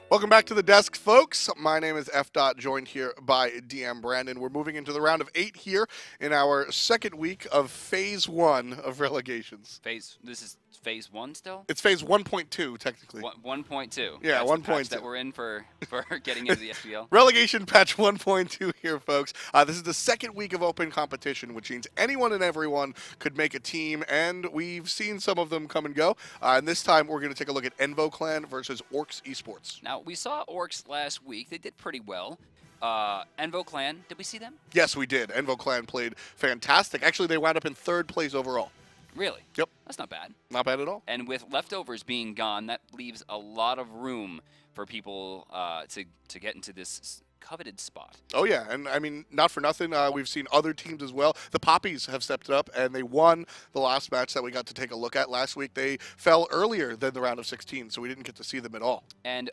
Welcome back to the desk, folks. My name is Fdot, joined here by Diem Brandon. We're moving into the round of 8 here in our second week of Phase 1 of Relegations. This is Phase 1 still? It's Phase 1.2, technically. 1.2. Yeah, 1.2. That we're in for getting into the SPL. Relegation patch 1.2 here, folks. This is the second week of open competition, which means anyone and everyone could make a team, and we've seen some of them come and go. And this time, we're going to take a look at Envo Clan versus orKs Esports. Now, we saw orKs last week. They did pretty well. Envo Clan, did we see them? Yes, we did. Envo Clan played fantastic. Actually, they wound up in 3rd place overall. Really? Yep. That's not bad. Not bad at all. And with leftovers being gone, that leaves a lot of room for people to get into this coveted spot. Oh, yeah. And, I mean, not for nothing, we've seen other teams as well. The Poppies have stepped up, and they won the last match that we got to take a look at last week. They fell earlier than the round of 16, so we didn't get to see them at all. And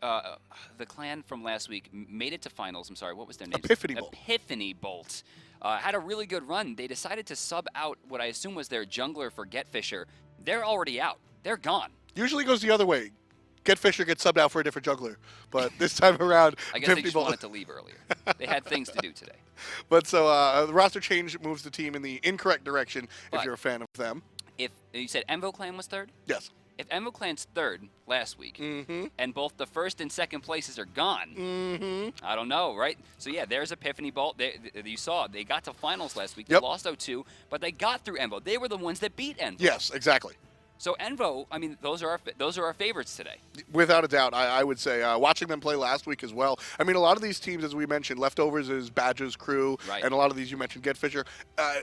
the clan from last week made it to finals. I'm sorry, what was their name? Epiphany Bolt. Epiphany Bolt. Had a really good run. They decided to sub out what I assume was their jungler for GetFisher. They're already out. They're gone. Usually goes the other way. GetFisher gets subbed out for a different jungler. But this time around, I guess they just wanted to leave earlier. They had things to do today. But so the roster change moves the team in the incorrect direction if you're a fan of them. If you said Envo Clan was 3rd? Yes. If Envo Clan's 3rd last week, and both the 1st and 2nd places are gone, I don't know, right? So yeah, there's Epiphany Bolt. You saw they got to finals last week. They lost 0-2, but they got through Envo. They were the ones that beat Envo. Yes, exactly. So Envo, I mean, those are our favorites today. Without a doubt, I would say watching them play last week as well. I mean, a lot of these teams, as we mentioned, leftovers is Badge's crew, right, and a lot of these you mentioned, GetFisher.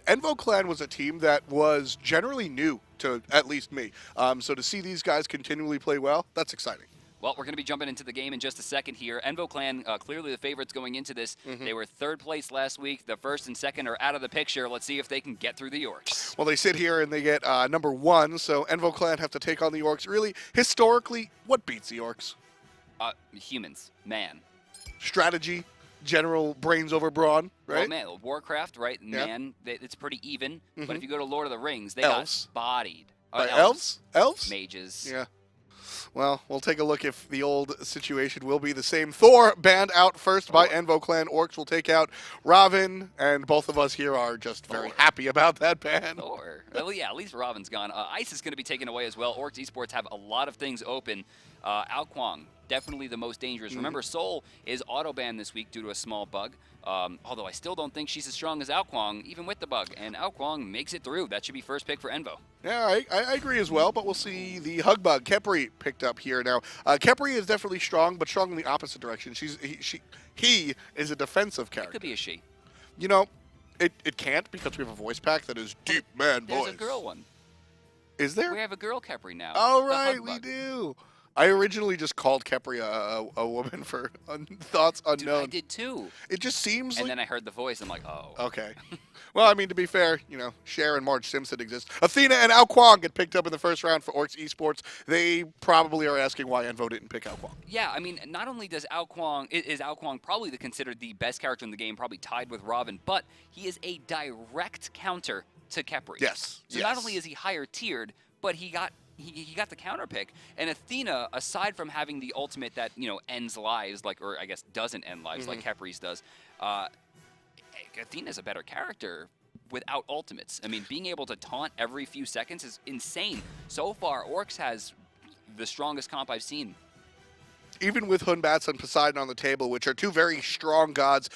Envo Clan was a team that was generally new to at least me. So to see these guys continually play well, that's exciting. Well, we're going to be jumping into the game in just a second here. Envo Clan, clearly the favorites going into this. They were 3rd place last week. The 1st and 2nd are out of the picture. Let's see if they can get through the orKs. Well, they sit here and they get number 1, so Envo Clan have to take on the orKs. Really, historically, what beats the orKs? Humans. Man. Strategy, general brains over brawn, right? Well, man, Warcraft, right? Yeah. Man, it's pretty even. But if you go to Lord of the Rings, they Elves. got bodied. By elves? Elves? Mages. Yeah. Well, we'll take a look if the old situation will be the same. Thor banned out first by Envo Clan. orKs will take out Ravin, and both of us here are just very happy about that ban. Thor. Well, yeah, at least Ravin's gone. Ice is going to be taken away as well. orKs Esports have a lot of things open. Kuang, definitely the most dangerous. Remember, Soul is auto-banned this week due to a small bug. Although I still don't think she's as strong as Kuang, even with the bug. And Kuang makes it through. That should be first pick for Envo. Yeah, I agree as well, but we'll see the hug bug. Khepri picked up here now. Khepri is definitely strong, but strong in the opposite direction. He is a defensive character. It could be a she. You know, it can't because we have a voice pack that is deep man voice. There's a girl one. Is there? We have a girl Khepri now. Oh, right, we do. I originally just called Khepri a woman for thoughts unknown. Dude, I did too. It just seems And then I heard the voice. I'm like, oh. Okay. Well, I mean, to be fair, you know, Cher and Marge Simpson exist. Athena and Kuang get picked up in the first round for orKs Esports. They probably are asking why Envo didn't pick Kuang. Yeah, I mean, not only does is Kuang probably considered the best character in the game, probably tied with Ravin, but he is a direct counter to Khepri. Yes. So not only is he higher tiered, but he got the counter pick. And Athena, aside from having the ultimate that, you know, ends lives, like, or I guess doesn't end lives like Khepri's does, Athena's a better character without ultimates. I mean, being able to taunt every few seconds is insane. So far, orKs has the strongest comp I've seen. Even with Batz and Poseidon on the table, which are two very strong gods.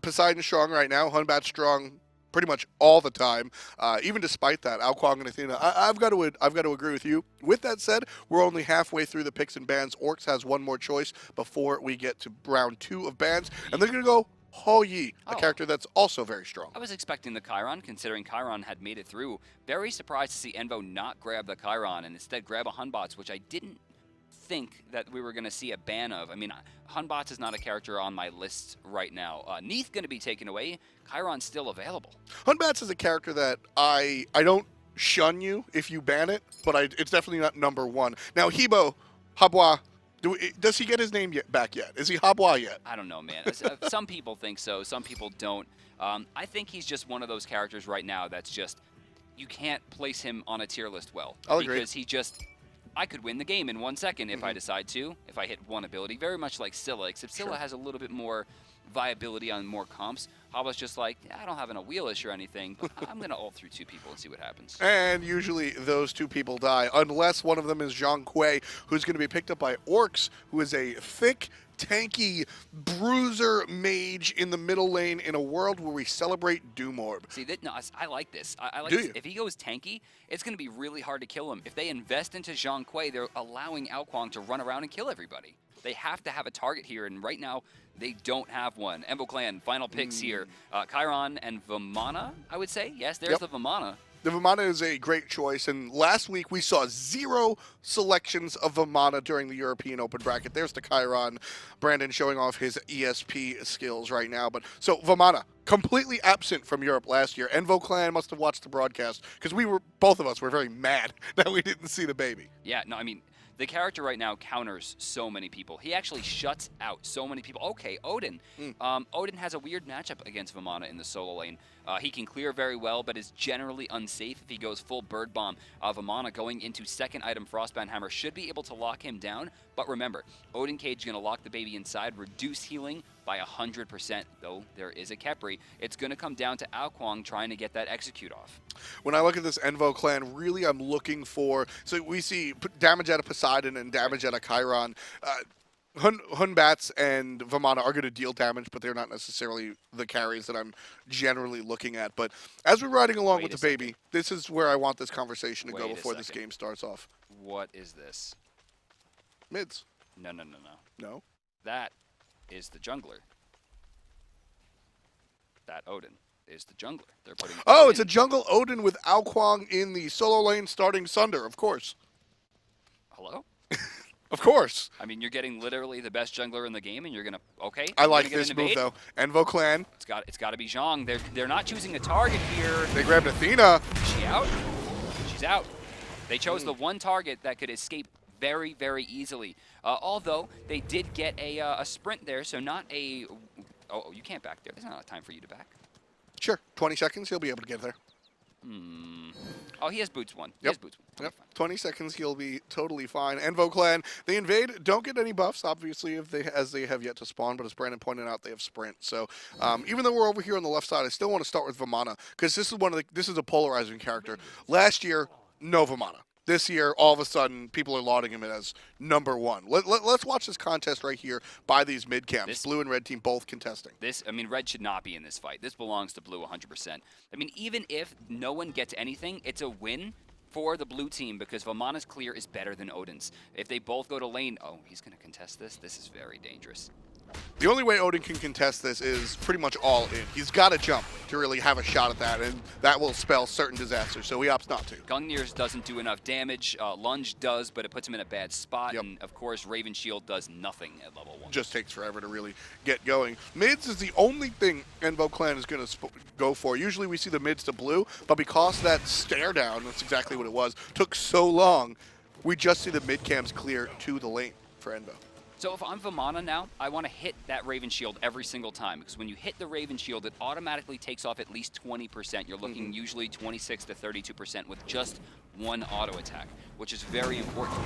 Poseidon's strong right now, Batz strong pretty much all the time. Even despite that, Kuang and Athena, I've got to agree with you. With that said, we're only halfway through the picks and bans. orKs has one more choice before we get to round 2 of bans, and they're going to go Yi, a character that's also very strong. I was expecting the Chiron, considering Chiron had made it through. Very surprised to see Envo not grab the Chiron and instead grab a Batz, which I didn't think that we were going to see a ban of. I mean, Batz is not a character on my list right now. Neath going to be taken away. Chiron's still available. Batz is a character that I don't shun you if you ban it, but it's definitely not number 1. Now, Hebo, Habwa, does he get his name back yet? Is he Habwa yet? I don't know, man. Some people think so. Some people don't. I think he's just one of those characters right now that's just, you can't place him on a tier list well. I'll agree. Because he just I could win the game in 1 second if I decide to, if I hit one ability, very much like Scylla, except Scylla has a little bit more viability on more comps. Habba's just like, I don't have a wheelish or anything, but I'm going to ult through 2 people and see what happens. And usually those 2 people die, unless one of them is Zhong, who's going to be picked up by orKs, who is a thick, tanky bruiser mage in the middle lane in a world where we celebrate Doom Orb. See, no, I like this. I like Do this. you? If he goes tanky, it's going to be really hard to kill him. If they invest into Zhong, they're allowing Kwang to run around and kill everybody. They have to have a target here, and right now, they don't have one. Envo Clan, final picks here. Chiron and Vamana, I would say. Yes, there's the Vamana. The Vamana is a great choice, and last week we saw 0 selections of Vamana during the European Open bracket. There's the Chiron. Brandon showing off his ESP skills right now. But so Vamana, completely absent from Europe last year. Envo Clan must have watched the broadcast, because both of us were very mad that we didn't see the baby. Yeah, no, I mean, the character right now counters so many people. He actually shuts out so many people. Okay, Odin. Odin has a weird matchup against Vamana in the solo lane. He can clear very well, but is generally unsafe if he goes full Bird Bomb. Vamana going into second item Frostbound Hammer should be able to lock him down. But remember, Odin Cage is going to lock the baby inside, reduce healing by 100%, though there is a Khepri. It's going to come down to Kwang trying to get that execute off. When I look at this Envo Clan, really I'm looking for, so we see damage out of Poseidon and damage out of Chiron. Batz and Vamana are going to deal damage, but they're not necessarily the carries that I'm generally looking at. But as we're riding along with the baby, this is where I want this conversation to go before this game starts off. What is this? Mids. No. No? That is the jungler. That Odin is the jungler. They're putting Oh, Odin. it's a jungle Odin with Kwang in the solo lane starting Sunder, of course. Hello? Of course. I mean, you're getting literally the best jungler in the game, and you're gonna I like this move though. Envo Clan. It's got to be Zhong. They're not choosing a target here. They grabbed Athena. Is she out? She's out. They chose the one target that could escape very, very easily. Although they did get a sprint there, so not a. Oh, you can't back there. There's not enough time for you to back. Sure, 20 seconds. He'll be able to get there. Oh, he has boots one. He Yep. has boots one. Yep. 20 seconds, he'll be totally fine. Envo Clan, they invade, don't get any buffs, obviously, as they have yet to spawn, but as Brandon pointed out, they have sprint. So even though we're over here on the left side, I still want to start with Vamana, because this is a polarizing character. Last year, no Vamana. This year, all of a sudden, people are lauding him as #1. Let's watch this contest right here by these mid camps. Blue and red team both contesting. I mean, red should not be in this fight. This belongs to blue 100%. I mean, even if no one gets anything, it's a win for the blue team because Vamana's clear is better than Odin's. If they both go to lane, oh, he's going to contest this. This is very dangerous. The only way Odin can contest this is pretty much all in. He's got to jump to really have a shot at that, and that will spell certain disaster, so he opts not to. Gungnir's doesn't do enough damage. Lunge does, but it puts him in a bad spot, and of course, Raven Shield does nothing at level 1. Just takes forever to really get going. Mids is the only thing Envo Clan is going to go for. Usually we see the mids to blue, but because that stare down, that's exactly what it was, took so long, we just see the mid cams clear to the lane for Envo. So if I'm Vamana now, I want to hit that Raven Shield every single time because when you hit the Raven Shield, it automatically takes off at least 20%. You're looking usually 26 to 32% with just one auto attack, which is very important.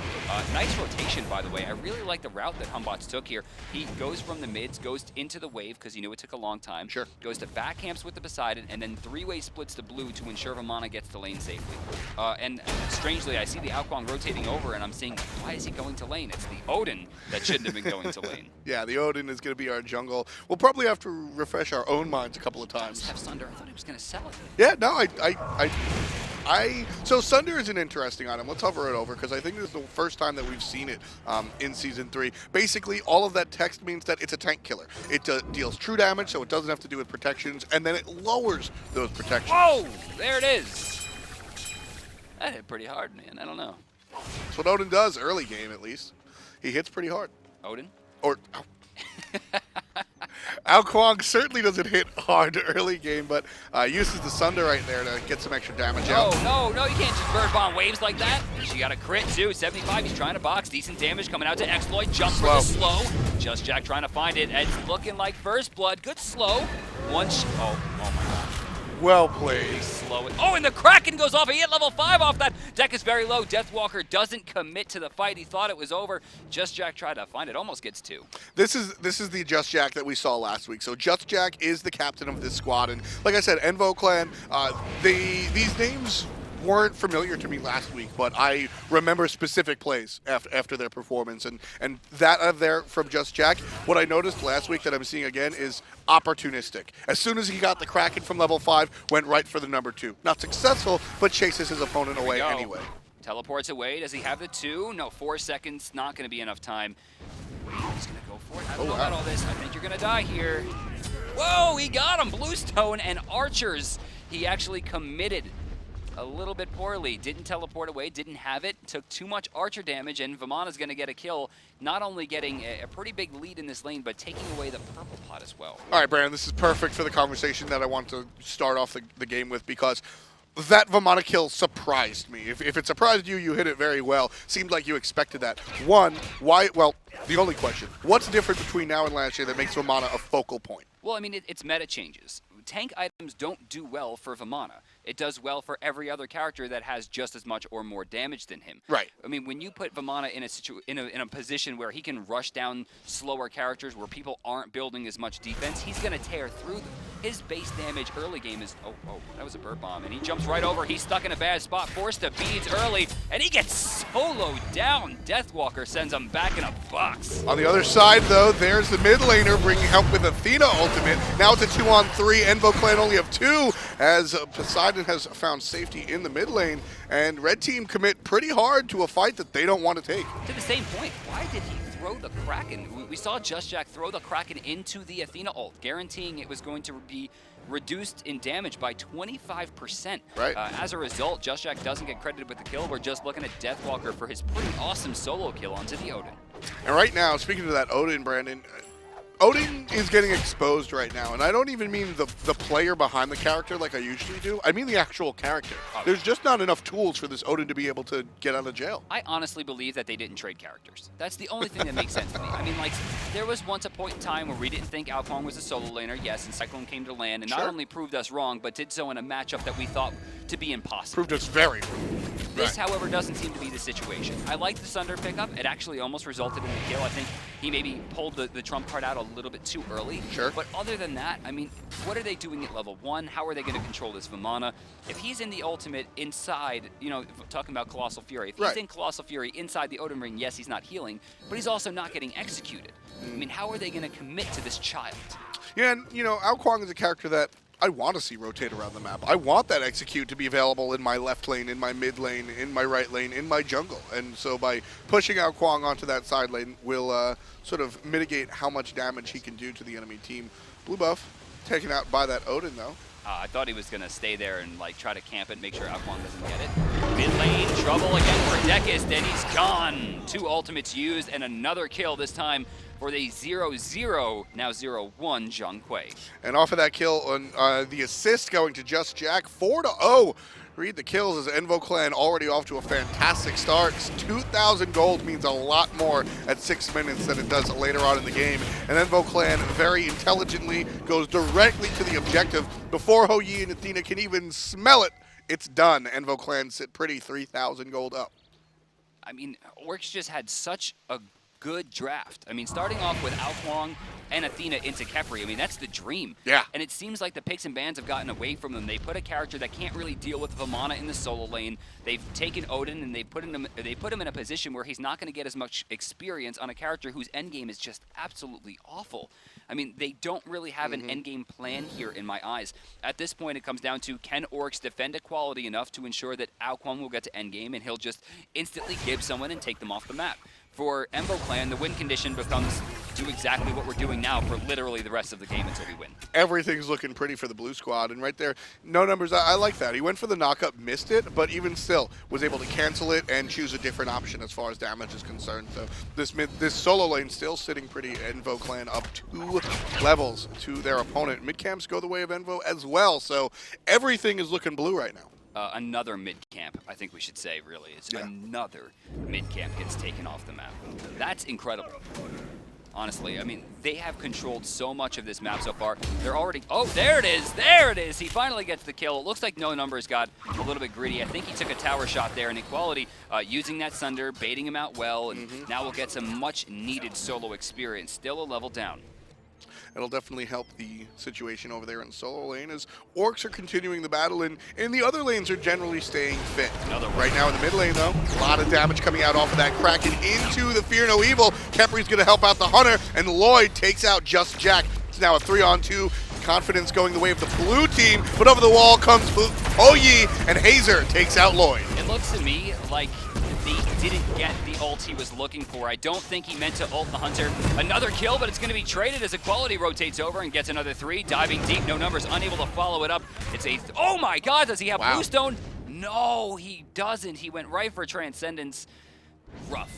Nice rotation, by the way. I really like the route that Humbots took here. He goes from the mids, goes into the wave because he knew it took a long time. Sure. Goes to back camps with the Poseidon, and then three-way splits to blue to ensure Vamana gets to lane safely. And strangely, I see the Kwang rotating over, and I'm saying, why is he going to lane? It's the Odin that shouldn't have been going to lane. Yeah, the Odin is going to be our jungle. We'll probably have to refresh our own minds a couple of times. Have Sunder. I thought he was going to sell it. Yeah, no, so Sunder is an interesting item. Let's hover it over because I think this is the first time that we've seen it in Season 3. Basically, all of that text means that it's a tank killer. It deals true damage, so it doesn't have to do with protections, and then it lowers those protections. Whoa! There it is. That hit pretty hard, man. I don't know. That's what Odin does, early game at least. He hits pretty hard. Odin? Or... Kwang certainly doesn't hit hard early game, but uses the Sunder right there to get some extra damage out. No, you can't just bird bomb waves like that. She got a crit too, 75, he's trying to box, decent damage coming out to XLoyd, jump for the slow. JustJack trying to find it, it's looking like first blood, good slow. Oh my god. Well played. Slow it. Oh, and the Kraken goes off. He hit level 5 off that. Deck is very low. Deathwalker doesn't commit to the fight. He thought it was over. JustJack tried to find it. Almost gets 2. This is the JustJack that we saw last week. So JustJack is the captain of this squad, and like I said, Envo Clan. These names weren't familiar to me last week, but I remember specific plays after their performance, and that there from JustJack. What I noticed last week that I'm seeing again is opportunistic. As soon as he got the Kraken from level 5, went right for the number 2. Not successful, but chases his opponent away anyway. Teleports away. Does he have the 2? No, 4 seconds. Not going to be enough time. He's going to go for it. I don't know about all this. I think you're going to die here. Whoa, he got him. Bluestone and Archers. He actually committed a little bit poorly. Didn't teleport away, didn't have it, took too much Archer damage, and Vamana's going to get a kill, not only getting a pretty big lead in this lane, but taking away the purple pot as well. All right, Brandon, this is perfect for the conversation that I want to start off the game with, because that Vamana kill surprised me. If it surprised you, you hit it very well. Seemed like you expected that. One, why? Well, the only question, what's different between now and last year that makes Vamana a focal point? Well, I mean, it's meta changes. Tank items don't do well for Vamana. It does well for every other character that has just as much or more damage than him. Right. I mean, when you put Vamana in a position where he can rush down slower characters, where people aren't building as much defense, he's going to tear through them. His base damage early game is, oh, that was a burp bomb, and he jumps right over. He's stuck in a bad spot, forced to beads early, and he gets soloed down. Deathwalker sends him back in a box. On the other side, though, there's the mid laner bringing help with Athena ultimate. Now it's a 2-on-3. Envo Clan only have 2, as Poseidon has found safety in the mid lane, and Red Team commit pretty hard to a fight that they don't want to take. To the same point, why did he throw the Kraken? We saw JustJack throw the Kraken into the Athena ult, guaranteeing it was going to be reduced in damage by 25%. Right. As a result, JustJack doesn't get credited with the kill. We're just looking at Deathwalker for his pretty awesome solo kill onto the Odin. And right now, speaking of that Odin, Brandon, Odin is getting exposed right now, and I don't even mean the player behind the character like I usually do. I mean the actual character. There's just not enough tools for this Odin to be able to get out of jail. I honestly believe that they didn't trade characters. That's the only thing that makes sense to me. I mean, like, there was once a point in time where we didn't think Kuang was a solo laner, yes, and Cyclone came to land, and not only proved us wrong, but did so in a matchup that we thought to be impossible. Proved us very wrong. This, however, doesn't seem to be the situation. I like the Sunder pickup. It actually almost resulted in the kill. I think he maybe pulled the trump card out a little bit too early. Sure. But other than that, I mean, what are they doing at level 1? How are they going to control this Vamana? If he's in the ultimate inside, you know, talking about Colossal Fury, if he's in Colossal Fury inside the Odin ring, yes, he's not healing, but he's also not getting executed. I mean, how are they going to commit to this child? Yeah, and, you know, Kuang is a character that I want to see rotate around the map. I want that execute to be available in my left lane, in my mid lane, in my right lane, in my jungle. And so by pushing out Kuang onto that side lane, we'll sort of mitigate how much damage he can do to the enemy team. Blue buff taken out by that Odin, though. I thought he was going to stay there and like try to camp it, make sure Kuang doesn't get it. Mid lane, trouble again for Dekes, and he's gone. 2 ultimates used and another kill, this time for the 0-0, now 0-1 Zhong. And off of that kill, on the assist going to JustJack, 4-0. Read the kills as Envo Clan already off to a fantastic start. 2,000 gold means a lot more at 6 minutes than it does later on in the game. And Envo Clan very intelligently goes directly to the objective before Hou-Yi and Athena can even smell it. It's done. Envo Clan sit pretty, 3,000 gold up. I mean, orKs just had such a good draft. I mean, starting off with Kuang and Athena into Khepri, I mean, that's the dream. Yeah. And it seems like the picks and bans have gotten away from them. They put a character that can't really deal with Vamana in the solo lane. They've taken Odin and they put him in a position where he's not going to get as much experience on a character whose endgame is just absolutely awful. I mean, they don't really have an endgame plan here in my eyes. At this point, it comes down to, can orKs defend Eqaulity enough to ensure that Kuang will get to endgame and he'll just instantly give someone and take them off the map. For Envo Clan, the win condition becomes do exactly what we're doing now for literally the rest of the game until we win. Everything's looking pretty for the blue squad, and right there, no numbers. I like that. He went for the knockup, missed it, but even still was able to cancel it and choose a different option as far as damage is concerned. So this solo lane still sitting pretty. Envo Clan up 2 levels to their opponent. Mid camps go the way of Envo as well, so everything is looking blue right now. Another mid-camp, I think we should say, really. It's another mid-camp gets taken off the map. That's incredible. honestly. I mean, they have controlled so much of this map so far. They're already, oh, there it is, there it is. He finally gets the kill. It looks like No Numbers got a little bit greedy. I think he took a tower shot there, and Eqaulity using that Sunder, baiting him out well, and now we'll get some much needed solo experience. Still a level down. It'll definitely help the situation over there in solo lane as orcs are continuing the battle, and in the other lanes are generally staying fit. Right now in the mid lane, though, a lot of damage coming out off of that Kraken into the Fear No Evil. Khepri's going to help out the Hunter, and Lloyd takes out JustJack. It's now a 3-on-2. Confidence going the way of the blue team, but over the wall comes Oyi, and Hayzer takes out Lloyd. It looks to me like he didn't get the ult he was looking for. I don't think he meant to ult the Hunter. Another kill, but it's going to be traded as Eqaulity rotates over and gets another 3. Diving deep, No Numbers unable to follow it up. It's a, oh my god, does he have Bluestone? No, he doesn't. He went right for Transcendence. Rough.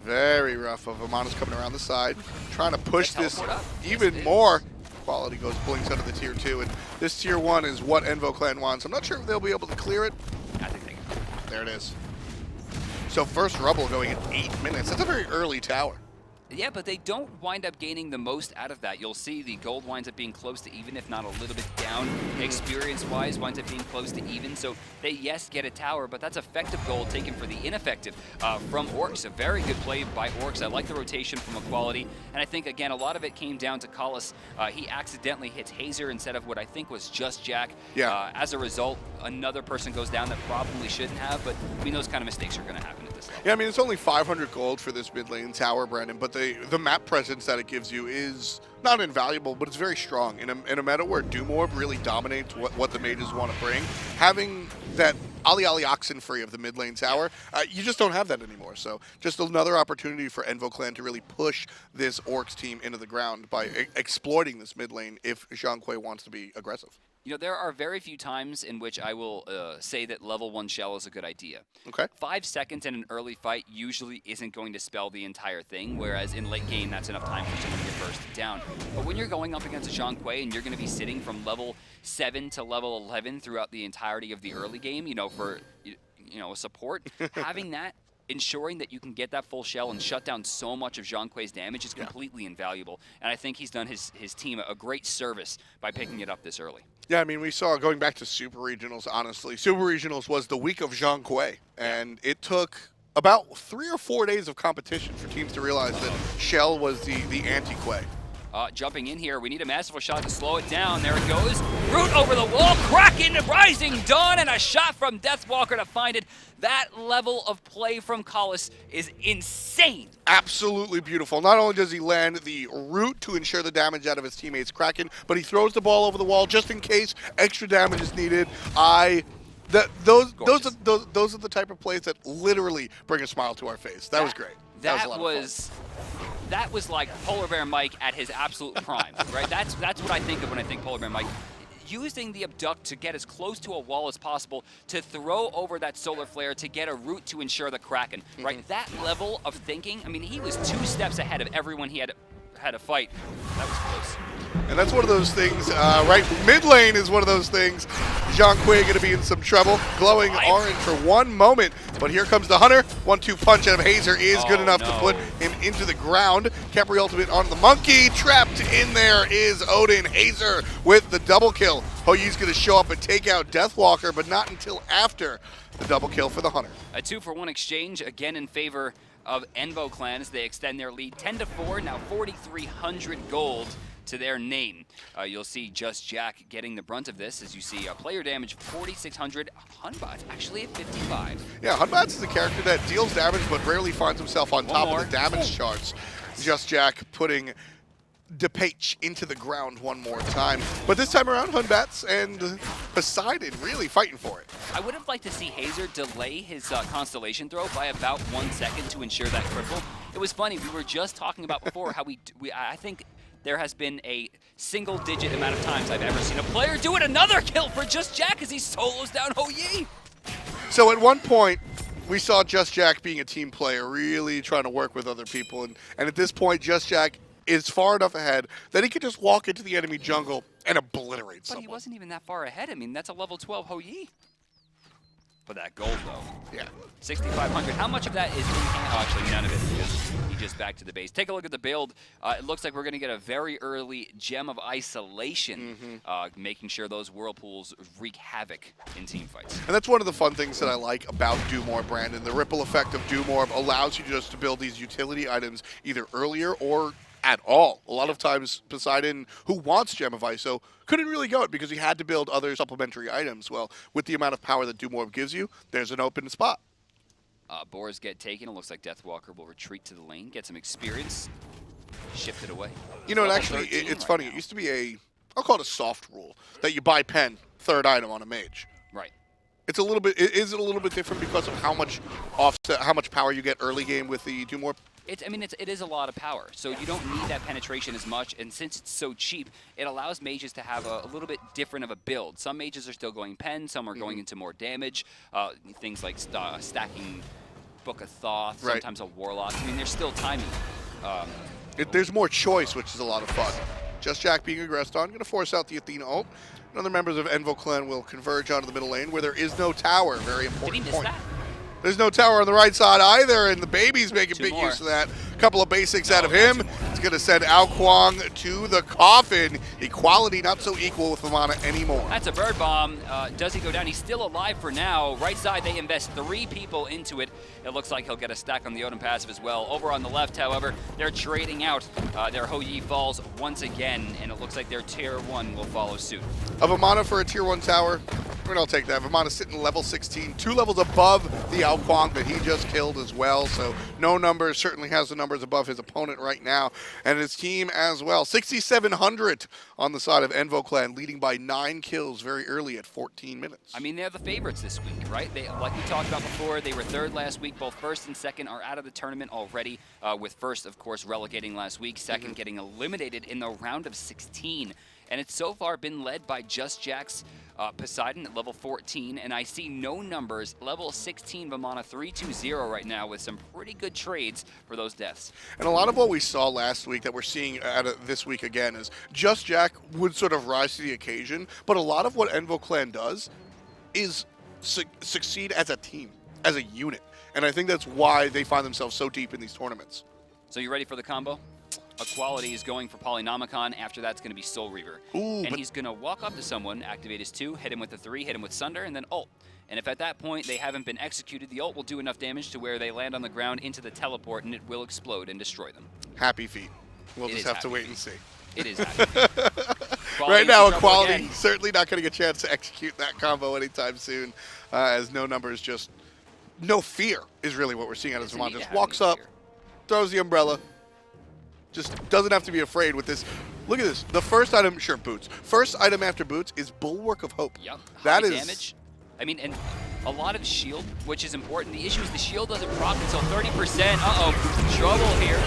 Very rough. Vamana's coming around the side, trying to push this even more. Quality goes blinks out of the tier 2, and this tier 1 is what Envo Clan wants. I'm not sure if they'll be able to clear it. I think they can. There it is. So first rubble going in 8 minutes. That's a very early tower. Yeah, but they don't wind up gaining the most out of that. You'll see the gold winds up being close to even, if not a little bit down. Experience-wise, winds up being close to even. So they, yes, get a tower, but that's effective gold taken for the ineffective from orcs. A very good play by orcs. I like the rotation from Eqaulity. And I think, again, a lot of it came down to Collis. He accidentally hits Hayzer instead of what I think was JustJack. Yeah. As a result, another person goes down that probably shouldn't have. But, I mean, those kind of mistakes are going to happen at this level. Yeah, I mean, it's only 500 gold for this mid lane tower, Brandon, but the map presence that it gives you is not invaluable, but it's very strong. In a meta where Doom Orb really dominates what the mages want to bring, having that Ali Oxenfree of the mid lane tower, you just don't have that anymore. So just another opportunity for Envo Clan to really push this Orcs team into the ground by exploiting this mid lane if Zhong wants to be aggressive. You know, there are very few times in which I will say that level 1 shell is a good idea. Okay. 5 seconds in an early fight usually isn't going to spell the entire thing, whereas in late game, that's enough time for someone to get bursted down. But when you're going up against a Zhong and you're going to be sitting from level 7 to level 11 throughout the entirety of the early game, you know, for a support, having that, ensuring that you can get that full shell and shut down so much of Zhong damage is completely invaluable. And I think he's done his team a great service by picking it up this early. Yeah, I mean, we saw, going back to Super Regionals, honestly, Super Regionals was the week of Zhong, and it took about 3 or 4 days of competition for teams to realize that Shell was the anti-Quay. Jumping in here, we need a masterful shot to slow it down. There it goes. Root over the wall, Kraken, Rising Dawn, and a shot from Deathwalker to find it. That level of play from Collis is insane. Absolutely beautiful. Not only does he land the root to ensure the damage out of his teammates Kraken, but he throws the ball over the wall just in case extra damage is needed. Those are the type of plays that literally bring a smile to our face. That was great. That was like Polar Bear Mike at his absolute prime, right? That's what I think of when I think Polar Bear Mike. Using the abduct to get as close to a wall as possible to throw over that solar flare to get a root to ensure the Kraken, right? That level of thinking, I mean, he was 2 steps ahead of everyone he had to fight. That was close. And that's one of those things, right? Mid lane is one of those things. Zhong going to be in some trouble. Glowing orange for one moment, but here comes the Hunter. 1-2 punch out of Hayzer is good enough to put him into the ground. Khepri ultimate on the monkey. Trapped in there is Odin. Hayzer with the double kill. Hoyi's going to show up and take out Deathwalker, but not until after the double kill for the Hunter. A 2-for-1 exchange, again in favor of Envo Clan as they extend their lead 10-4, now 4,300 gold to their name. You'll see JustJack getting the brunt of this as you see player damage 4,600. Hunbat actually at 55. Yeah, Hunbat is a character that deals damage but rarely finds himself on top of the damage charts. JustJack putting DaPeysch into the ground one more time. But this time around, Hunbat's and Poseidon really fighting for it. I would have liked to see Hayzer delay his Constellation throw by about 1 second to ensure that cripple. It was funny, we were just talking about before how I think there has been a single-digit amount of times I've ever seen a player do it. Another kill for JustJack as he solos down Hoyi. So at one point, we saw JustJack being a team player, really trying to work with other people. And at this point, JustJack is far enough ahead that he could just walk into the enemy jungle and obliterate someone. But he wasn't even that far ahead. I mean, that's a level 12 Hoyi. For that gold, though. Yeah. 6,500. How much of that is in-game? Oh, actually, none of it, because he just back to the base. Take a look at the build. It looks like we're going to get a very early Gem of Isolation, making sure those whirlpools wreak havoc in team fights. And that's one of the fun things that I like about Do More, Brandon. The ripple effect of Do More allows you just to build these utility items either earlier or at all. A lot of times Poseidon, who wants Gem of ISO, couldn't really go it because he had to build other supplementary items. Well, with the amount of power that Do More gives you, there's an open spot. Boars get taken. It looks like Deathwalker will retreat to the lane, get some experience, shift it away. You know, and actually, it's funny. It used to be I'll call it a soft rule, that you buy pen, third item on a mage. Right. It's a little bit, is it a little bit different because of how much offset, how much power you get early game with the Do More? It is a lot of power, so you don't need that penetration as much, and since it's so cheap, it allows mages to have a little bit different of a build. Some mages are still going pen, some are going into more damage, things like stacking Book of Thoth, sometimes a Warlock. I mean, there's still timing. There's more choice, which is a lot of fun. JustJack being aggressed on, going to force out the Athena ult. And other members of Envo Clan will converge onto the middle lane where there is no tower. Very important Did he miss point. that? There's no tower on the right side either, and the baby's making big more. use of that. Couple of basics out of him. It's going to send Kuang to the coffin. Equality not so equal with Vamana anymore. That's a bird bomb. Does he go down? He's still alive for now. Right side, they invest 3 people into it. It looks like he'll get a stack on the Odin passive as well. Over on the left, however, they're trading out. Their Ho Yi falls once again, and it looks like their tier 1 will follow suit. A Vamana for a tier 1 tower. I'll take that. Vamana sitting level 16, 2 levels above the Kuang that he just killed as well. So no numbers, certainly has the numbers above his opponent right now. And his team as well. 6,700 on the side of Envo Clan, leading by 9 kills very early at 14 minutes. I mean, they're the favorites this week, right? They, like we talked about before, they were 3rd last week. Both 1st and 2nd are out of the tournament already, with 1st, of course, relegating last week, 2nd getting eliminated in the round of 16. And it's so far been led by JustJack's Poseidon at level 14, and I see no numbers. Level 16 Vamana 3-2-0 right now with some pretty good trades for those deaths. And a lot of what we saw last week that we're seeing out of this week again is JustJack would sort of rise to the occasion, but a lot of what Envo Clan does is succeed as a team, as a unit. And I think that's why they find themselves so deep in these tournaments. So you ready for the combo? Equality is going for Polynomicon. After that's going to be Soul Reaver. Ooh, and he's going to walk up to someone, activate his 2, hit him with the 3, hit him with Sunder, and then ult. And if at that point they haven't been executed, the ult will do enough damage to where they land on the ground into the teleport, and it will explode and destroy them. Happy feet. We'll just have to wait and see. It is happy. Right now, Equality certainly not going to get a chance to execute that combo anytime soon, as no numbers, just no fear is really what we're seeing out of Vamana. Just walks up, throws the umbrella, just doesn't have to be afraid with this. Look at this. The first item, sure, boots. First item after boots is Bulwark of Hope. Yep. That is damage. I mean, and a lot of shield, which is important. The issue is the shield doesn't proc until 30%. Uh-oh, trouble here.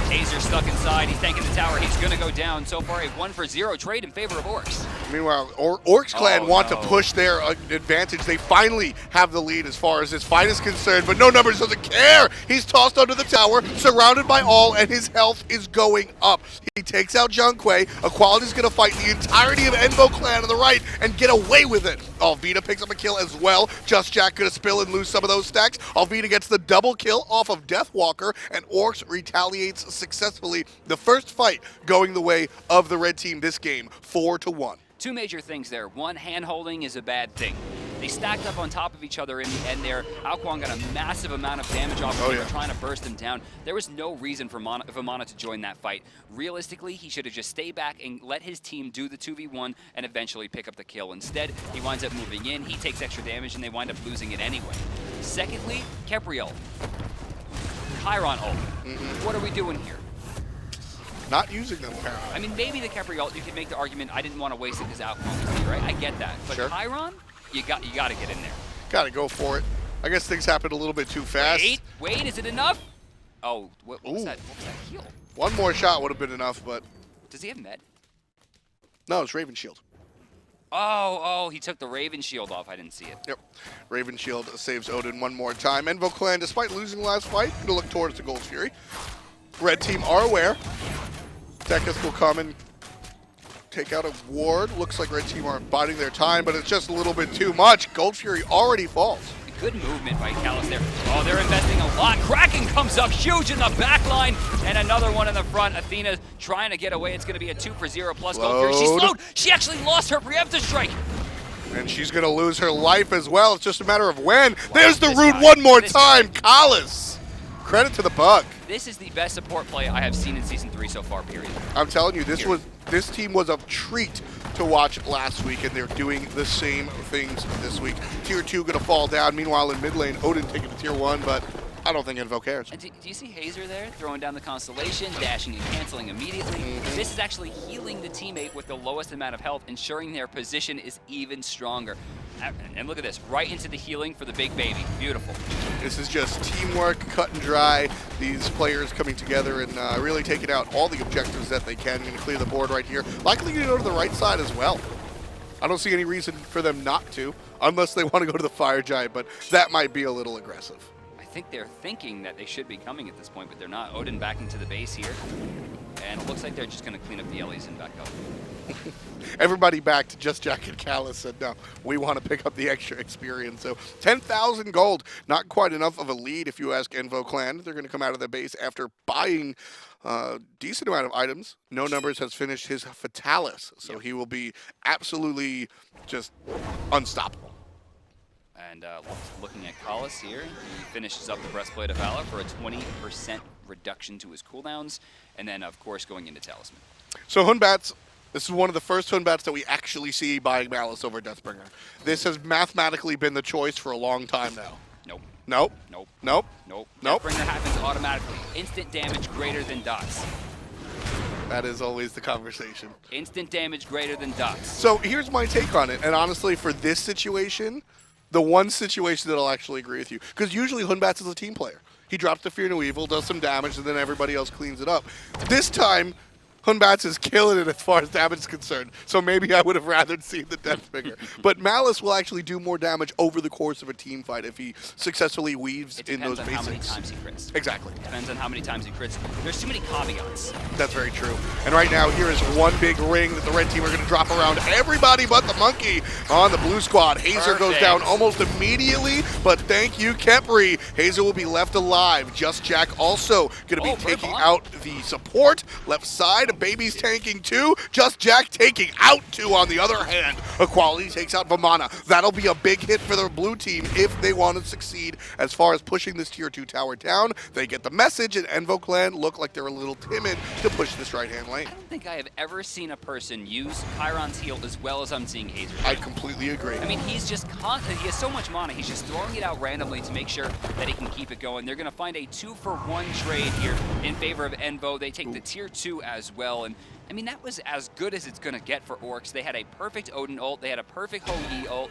Hayzer stuck inside. He's tanking the tower. He's going to go down. So far, a 1-for-0 trade in favor of orKs. Meanwhile, orKs Clan want to push their advantage. They finally have the lead as far as his fight is concerned, but no numbers doesn't care. He's tossed under the tower, surrounded by all, and his health is going up. He takes out Zhong. Equality's going to fight the entirety of Envo Clan on the right and get away with it. Alvita picks up a kill as well. JustJack going to spill and lose some of those stacks. Alvita gets the double kill off of Deathwalker, and orKs retaliates successfully. The first fight going the way of the red team this game, 4-1. 2 major things there. One, hand-holding is a bad thing. They stacked up on top of each other in the end there. Kuang got a massive amount of damage off of him, trying to burst him down. There was no reason for Vamana to join that fight. Realistically, he should have just stayed back and let his team do the 2v1 and eventually pick up the kill. Instead, he winds up moving in, he takes extra damage, and they wind up losing it anyway. Secondly, Khepri ult. Chiron ult. What are we doing here? Not using them, apparently. I mean, maybe the Khepri ult, you could make the argument, I didn't want to waste it because Kuang was here, right? I get that. But Chiron, you got to get in there. Got to go for it. I guess things happened a little bit too fast. Wait, is it enough? Oh, what was that? What was that heal? One more shot would have been enough, but... Does he have med? No, it's Raven Shield. Oh, he took the Raven Shield off. I didn't see it. Yep. Raven Shield saves Odin one more time. Envo Clan, despite losing last fight, going to look towards the Gold Fury. Red team are aware. Dekes will come and take out a ward. Looks like red team are biding their time, but it's just a little bit too much. Gold Fury already falls. Good movement by Callis there. Oh, they're investing a lot. Kraken comes up huge in the back line, and another one in the front. Athena trying to get away. It's going to be a 2-for-0 plus gold here. She's slowed. She actually lost her preemptive strike. And she's going to lose her life as well. It's just a matter of when. There's the root one more time. Callis. Credit to the bug. This is the best support play I have seen in Season 3 so far, period. I'm telling you, this team was a treat to watch last week, and they're doing the same things this week. Tier 2 going to fall down. Meanwhile, in mid lane, Odin taking to Tier 1, but I don't think Envo cares. And do you see Hayzer there throwing down the Constellation, dashing and canceling immediately? This is actually healing the teammate with the lowest amount of health, ensuring their position is even stronger. And look at this, right into the healing for the big baby. Beautiful. This is just teamwork, cut and dry. These players coming together and really taking out all the objectives that they can. Going to clear the board right here. Likely going to go to the right side as well. I don't see any reason for them not to, unless they want to go to the Fire Giant, but that might be a little aggressive. I think they're thinking that they should be coming at this point, but they're not. Odin back into the base here. And it looks like they're just going to clean up the Ellies and back up. Everybody back to JustJack and Callis said, no, we want to pick up the extra experience. So 10,000 gold, not quite enough of a lead if you ask Envo Clan. They're going to come out of the base after buying a decent amount of items. No Numbers has finished his Fatalis, so he will be absolutely just unstoppable. And looking at Callis here, he finishes up the Breastplate of Valor for a 20% reduction to his cooldowns, and then, of course, going into Talisman. So Hunbats, this is one of the first Hunbats that we actually see buying Malice over Deathbringer. This has mathematically been the choice for a long time now. Nope. Nope. Nope. Nope. Nope. Nope. Deathbringer happens automatically. Instant damage greater than dots. That is always the conversation. Instant damage greater than dots. So here's my take on it, and honestly, for this situation, the one situation that I'll actually agree with you, because usually Hunbats is a team player. He drops the Fear No Evil, does some damage, and then everybody else cleans it up. This time, Hunbats is killing it as far as damage is concerned, so maybe I would have rather seen the Deathbringer. But Malice will actually do more damage over the course of a team fight if he successfully weaves in those basics. It depends on how many times he crits. Exactly. Depends on how many times he crits. There's too many caveats. That's very true. And right now, here is one big ring that the red team are going to drop around everybody but the monkey on the blue squad. Hayzer goes down almost immediately, but thank you, Khepri. Hayzer will be left alive. JustJack also going to be taking out the support left side. Baby's tanking too. JustJack taking out two on the other hand. Eqaulity takes out Vamana. That'll be a big hit for the blue team if they want to succeed as far as pushing this tier 2 tower down. They get the message, and Envo Clan look like they're a little timid to push this right-hand lane. I don't think I have ever seen a person use Chiron's heal as well as I'm seeing Hayzer. I completely agree. I mean, he's just constant. He has so much mana. He's just throwing it out randomly to make sure that he can keep it going. They're going to find a 2-for-1 trade here in favor of Envo. They take the tier 2 as well, and I mean, that was as good as it's going to get for orKs. They had a perfect Odin ult. They had a perfect Ho-Yi ult.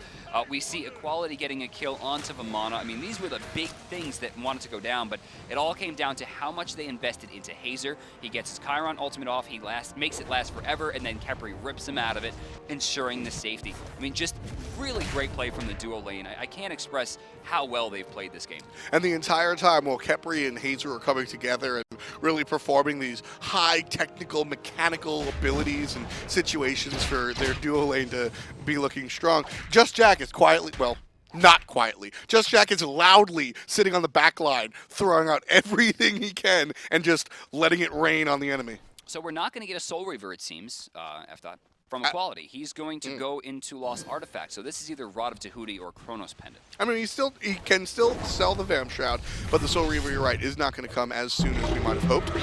We see Eqaulity getting a kill onto Vamana. I mean, these were the big things that wanted to go down, but it all came down to how much they invested into Hayzer. He gets his Chiron ultimate off. He makes it last forever, and then Khepri rips him out of it, ensuring the safety. I mean, just really great play from the duo lane. I can't express how well they've played this game. And the entire time while Khepri and Hayzer are coming together and really performing these high technical, mechanical abilities and situations for their duo lane to be looking strong, JustJack is quietly, well, not quietly, JustJack is loudly sitting on the back line, throwing out everything he can and just letting it rain on the enemy. So we're not going to get a Soul Reaver, it seems, Fdot, from Eqaulity. He's going to go into Lost Artifact. So this is either Rod of Tahuti or Chronos Pendant. I mean, he can still sell the Vam Shroud, but the Soul Reaver, you're right, is not going to come as soon as we might have hoped.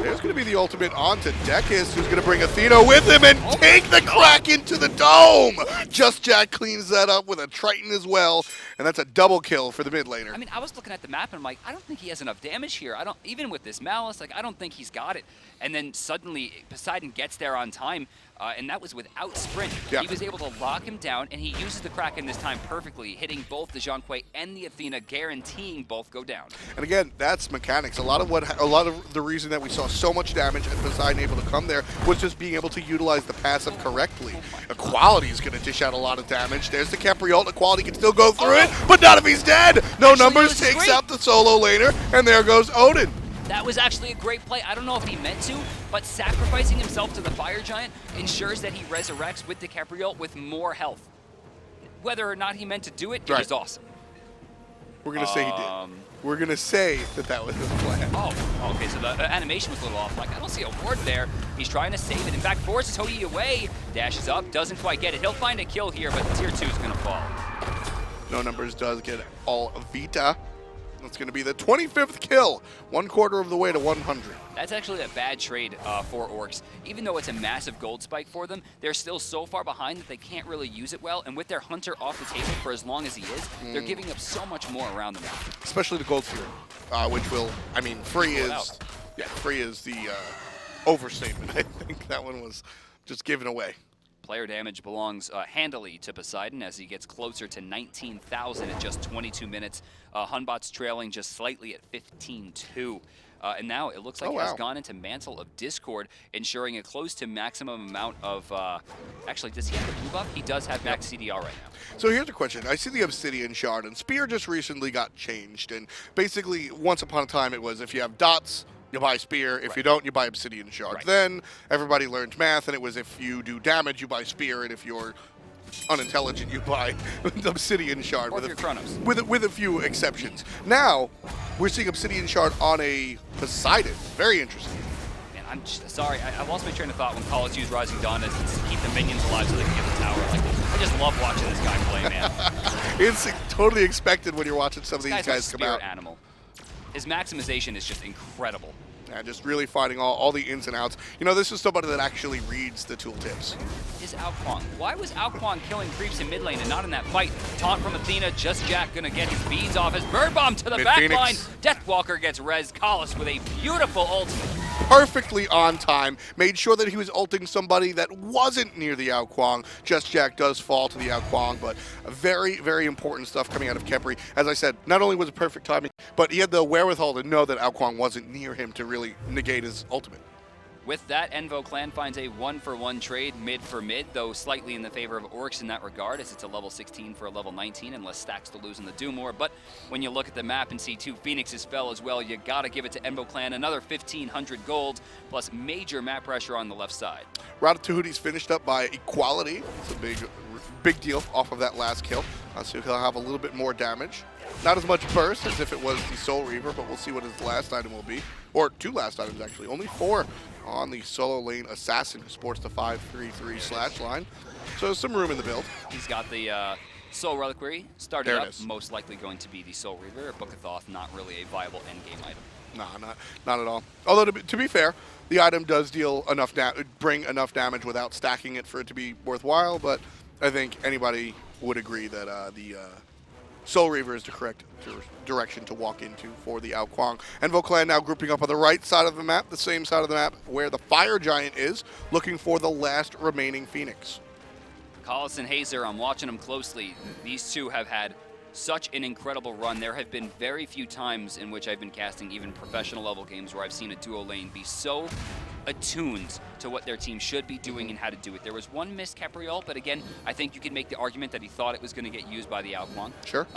There's going to be the ultimate onto Dekes, who's going to bring Athena with him and take the crack into the dome! JustJack cleans that up with a Triton as well, and that's a double kill for the mid laner. I mean, I was looking at the map and I'm like, I don't think he has enough damage here. Even with this Malice, like, I don't think he's got it. And then suddenly Poseidon gets there on time. And that was without sprint. Yeah. He was able to lock him down, and he uses the Kraken this time perfectly, hitting both the Zhong and the Athena, guaranteeing both go down. And again, that's mechanics. A lot of the reason that we saw so much damage and Poseidon able to come there was just being able to utilize the passive correctly. Eqaulity is going to dish out a lot of damage. There's the Khepri ult. Eqaulity can still go through it, but not if he's dead. No Numbers takes out the solo laner, and there goes Odin. That was actually a great play. I don't know if he meant to, but sacrificing himself to the Fire Giant ensures that he resurrects with the Khepri ult with more health. Whether or not he meant to do it, it was awesome. We're going to say he did. We're going to say that was his plan. Oh, okay, so the animation was a little off. Like, I don't see a ward there. He's trying to save it. In fact, forces Hou Yi away. Dashes up, doesn't quite get it. He'll find a kill here, but tier 2 is going to fall. No Numbers does get Alvita. That's going to be the 25th kill, 1/4 of the way to 100. That's actually a bad trade for orcs. Even though it's a massive gold spike for them, they're still so far behind that they can't really use it well. And with their hunter off the table for as long as he is, they're giving up so much more around the map. Especially the gold sphere, which will, I mean, free is, yeah, free is the overstatement. I think that one was just given away. Player damage belongs handily to Poseidon as he gets closer to 19,000 in just 22 minutes. Hunbot's trailing just slightly at 15-2. And now it looks like he has gone into Mantle of Discord, ensuring a close to maximum amount of... actually, does he have the blue buff? He does have max CDR right now. So here's a question. I see the Obsidian Shard, and Spear just recently got changed. And basically, once upon a time, it was if you have dots, you buy Spear. If you don't, you buy Obsidian Shard. Then everybody learned math, and it was if you do damage, you buy Spear, and if you're unintelligent, you buy Obsidian Shard. Or your Chronos. With a few exceptions. Now, we're seeing Obsidian Shard on a Poseidon. Very interesting. Man, I'm just, sorry, I lost my train of thought when Collis used Rising Dawn to keep the minions alive so they can get the tower. Like, I just love watching this guy play, man. It's totally expected when you're watching some of these guys like come out. Animal. His maximization is just incredible. Yeah, just really finding all the ins and outs. You know, this is somebody that actually reads the tooltips. Is Quang. Why was Quang killing creeps in mid lane and not in that fight? Taunt from Athena, JustJack gonna get his beads off his bird bomb to the back line. Deathwalker gets res. Collis with a beautiful ultimate. Perfectly on time. Made sure that he was ulting somebody that wasn't near the Quang. JustJack does fall to the Quang, but very, very important stuff coming out of Khepri. As I said, not only was it perfect timing, but he had the wherewithal to know that Quang wasn't near him to really negate his ultimate. With that, Envo Clan finds a 1-for-1 trade mid for mid, though slightly in the favor of orcs in that regard, as it's a level 16 for a level 19 and less stacks to lose in the Doom War. But when you look at the map and see 2 Phoenixes fell as well, you gotta give it to Envo Clan. Another 1,500 gold, plus major map pressure on the left side. Ratatouille's finished up by Equality. It's a big deal off of that last kill. So he'll have a little bit more damage. Not as much burst as if it was the Soul Reaver, but we'll see what his last item will be. Or 2 last items, actually. Only 4 on the solo lane Assassin, who sports the 5-3-3 slash line. So there's some room in the build. He's got the Soul Reliquary started up, most likely going to be the Soul Reaver. Book of Thoth, not really a viable endgame item. Nah, not at all. Although, to be fair, the item does deal enough bring enough damage without stacking it for it to be worthwhile, but I think anybody would agree that the Soul Reaver is the correct direction to walk into for the Quang. Envo Clan now grouping up on the right side of the map, the same side of the map where the Fire Giant is, looking for the last remaining Phoenix. Collis and Hayzer, I'm watching them closely. These two have had such an incredible run. There have been very few times in which I've been casting even professional level games where I've seen a duo lane be so attuned to what their team should be doing and how to do it. There was one missed Khepri ult, but again, I think you could make the argument that he thought it was going to get used by the Quang. Sure.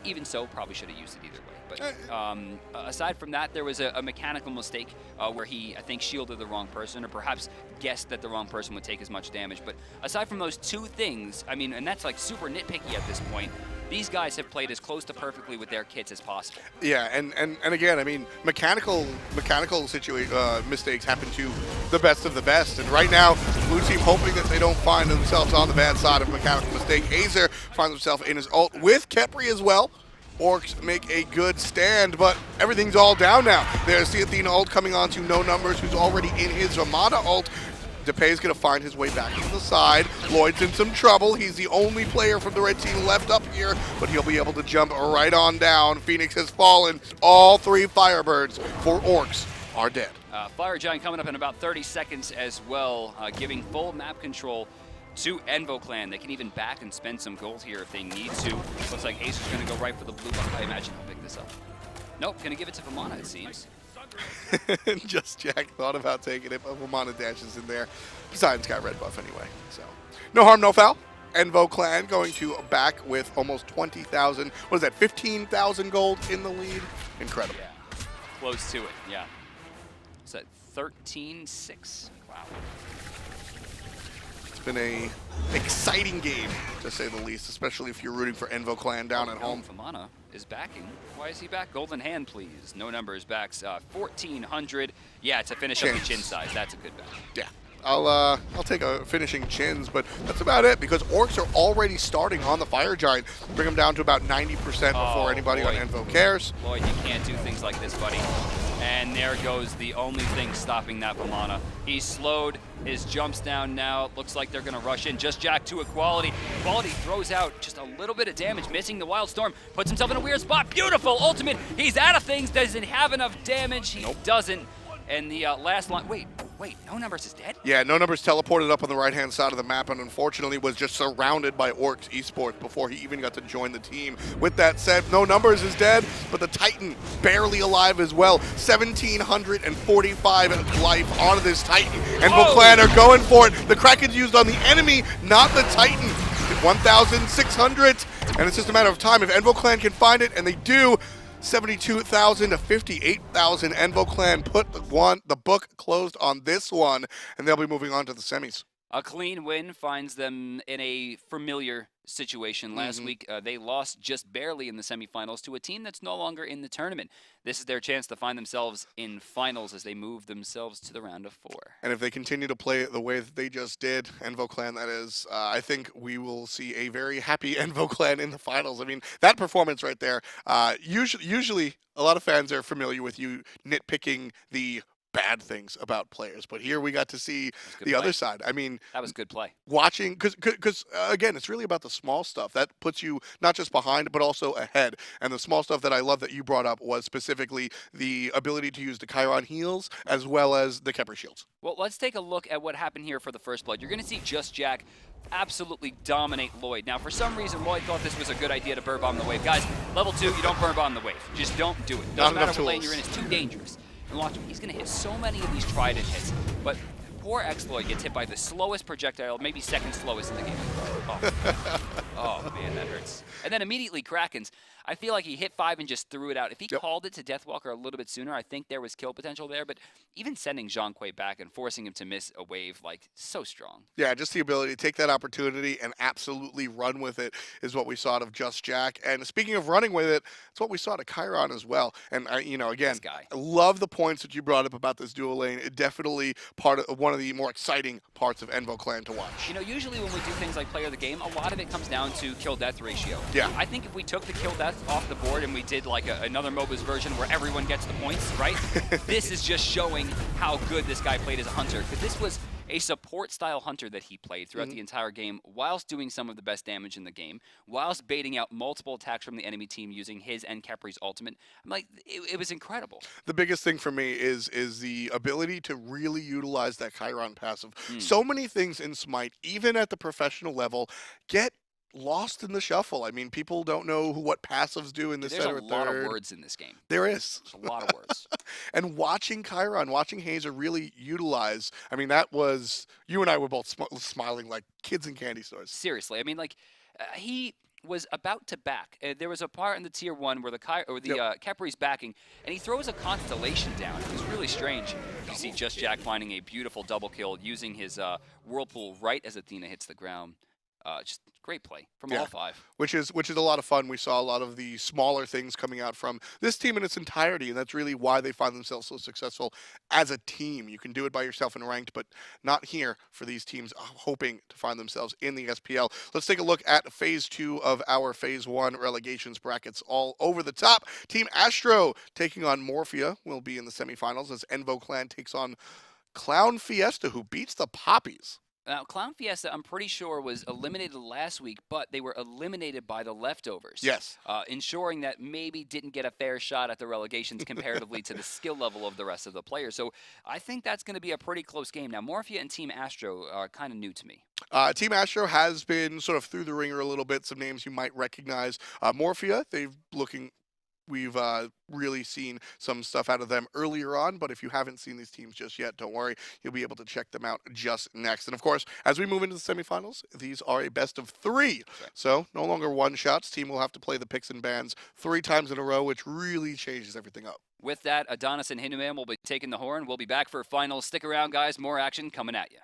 Even so, probably should have used it either way. But aside from that, there was a mechanical mistake where he, I think, shielded the wrong person, or perhaps guessed that the wrong person would take as much damage. But aside from those 2 things, I mean, and that's like super nitpicky at this point, these guys have played as close to perfectly with their kits as possible. Yeah, and again, I mean, mechanical mistakes happen to the best of the best. And right now, blue team hoping that they don't find themselves on the bad side of mechanical mistake. Hayzer finds himself in his ult with Khepri as well. Orcs make a good stand, but everything's all down now. There's the Athena ult coming on to No Numbers, who's already in his Vamana ult. DaPeysch going to find his way back to the side. Lloyd's in some trouble. He's the only player from the red team left up here, but he'll be able to jump right on down. Phoenix has fallen. All 3 Firebirds for orcs are dead. Fire Giant coming up in about 30 seconds as well, giving full map control to Envo Clan. They can even back and spend some gold here if they need to. Looks like Ace is going to go right for the blue buff. I imagine he'll pick this up. Nope, going to give it to Vamana, it seems. JustJack thought about taking it, but Vamana dashes in there. Poseidon's got red buff anyway, so no harm, no foul. Envo Clan going to back with almost 20,000. What is that? 15,000 gold in the lead. Incredible. Yeah, close to it. Yeah. Is that 13-6? Wow. It's been a exciting game, to say the least, especially if you're rooting for Envo Clan down at home. Vamana is backing. Why is he back? Golden hand, please. No numbers backs 1,400. Yeah, to finish up the chin size. That's a good bet. Yeah. I'll take a finishing chins, but that's about it because orcs are already starting on the Fire Giant. Bring them down to about 90% before anybody on Envo cares. Lloyd, you can't do things like this, buddy. And there goes the only thing stopping that Vamana. He's slowed, his jumps down now. Looks like they're gonna rush in. JustJack to Eqaulity. Eqaulity throws out just a little bit of damage, missing the Wildstorm. Puts himself in a weird spot. Beautiful ultimate. He's out of things. Doesn't have enough damage. He doesn't. And the last line, wait, No Numbers is dead? Yeah, No Numbers teleported up on the right-hand side of the map and unfortunately was just surrounded by orKs Esports before he even got to join the team. With that said, No Numbers is dead, but the Titan barely alive as well. 1,745 life on this Titan. Envo Clan are going for it. The Kraken's used on the enemy, not the Titan. 1,600, and it's just a matter of time. If Envo Clan can find it, and they do, 72,000 to 58,000. Envo Clan put the book closed on this one, and they'll be moving on to the semis. A clean win finds them in a familiar situation. Last week, they lost just barely in the semifinals to a team that's no longer in the tournament. This is their chance to find themselves in finals as they move themselves to the round of 4. And if they continue to play the way that they just did, Envo Clan that is, I think we will see a very happy Envo Clan in the finals. I mean, that performance right there, usually a lot of fans are familiar with you nitpicking the bad things about players, but here we got to see the other side. I mean, that was good play. Watching, because again, it's really about the small stuff that puts you not just behind, but also ahead. And the small stuff that I love that you brought up was specifically the ability to use the Chiron heals as well as the Khepri shields. Well, let's take a look at what happened here for the first blood. You're going to see JustJack absolutely dominate Lloyd. Now, for some reason, Lloyd thought this was a good idea to burn bomb the wave. Guys, level 2, you don't burn bomb the wave. Just don't do it. Doesn't matter what lane you're in, it's too dangerous. And watch him, he's going to hit so many of these trident hits, but poor XLoyd gets hit by the slowest projectile, maybe second slowest in the game. Oh man, that hurts. And then immediately Krakens. I feel like he hit 5 and just threw it out. If he called it to Deathwalker a little bit sooner, I think there was kill potential there, but even sending Zhong back and forcing him to miss a wave, like, so strong. Yeah, just the ability to take that opportunity and absolutely run with it is what we saw out of JustJack. And speaking of running with it, it's what we saw to Chiron as well. And, you know, again, I love the points that you brought up about this dual lane. It definitely one of the more exciting parts of Envo Clan to watch. You know, usually when we do things like player of the game, a lot of it comes down to kill-death ratio. Yeah. I think if we took the kill-death off the board and we did like another MOBA's version where everyone gets the points, right? This is just showing how good this guy played as a hunter, because this was a support-style hunter that he played throughout the entire game, whilst doing some of the best damage in the game, whilst baiting out multiple attacks from the enemy team using his and Khepri's ultimate. I'm like, it was incredible. The biggest thing for me is the ability to really utilize that Chiron passive. So many things in Smite, even at the professional level, get lost in the shuffle. I mean, people don't know what passives do in this There's center a lot of words in this game. There is. There's a lot of words. And watching Chiron, watching Hayzer really utilize, I mean, that was, you and I were both smiling like kids in candy stores. Seriously. I mean, like, he was about to back. There was a part in the tier 1 where the Khepri's backing, and he throws a constellation down. It was really strange. You see JustJack finding a beautiful double kill using his whirlpool right as Athena hits the ground. Just great play from all 5. Which is a lot of fun. We saw a lot of the smaller things coming out from this team in its entirety, and that's really why they find themselves so successful as a team. You can do it by yourself in ranked, but not here for these teams hoping to find themselves in the SPL. Let's take a look at Phase 2 of our Phase 1 relegations brackets all over the top. Team Astro taking on Morphia will be in the semifinals as Envo Clan takes on Clown Fiesta, who beats the Poppies. Now, Clown Fiesta, I'm pretty sure, was eliminated last week, but they were eliminated by the leftovers. Yes. Ensuring that maybe didn't get a fair shot at the relegations comparatively to the skill level of the rest of the players. So I think that's going to be a pretty close game. Now, Morphia and Team Astro are kind of new to me. Team Astro has been sort of through the ringer a little bit. Some names you might recognize. Morphia, we've really seen some stuff out of them earlier on, but if you haven't seen these teams just yet, don't worry. You'll be able to check them out just next. And of course, as we move into the semifinals, these are a best of 3. So no longer one-shots. Team will have to play the picks and bans 3 times in a row, which really changes everything up. With that, Adonis and Hinuman will be taking the horn. We'll be back for finals. Stick around, guys. More action coming at you.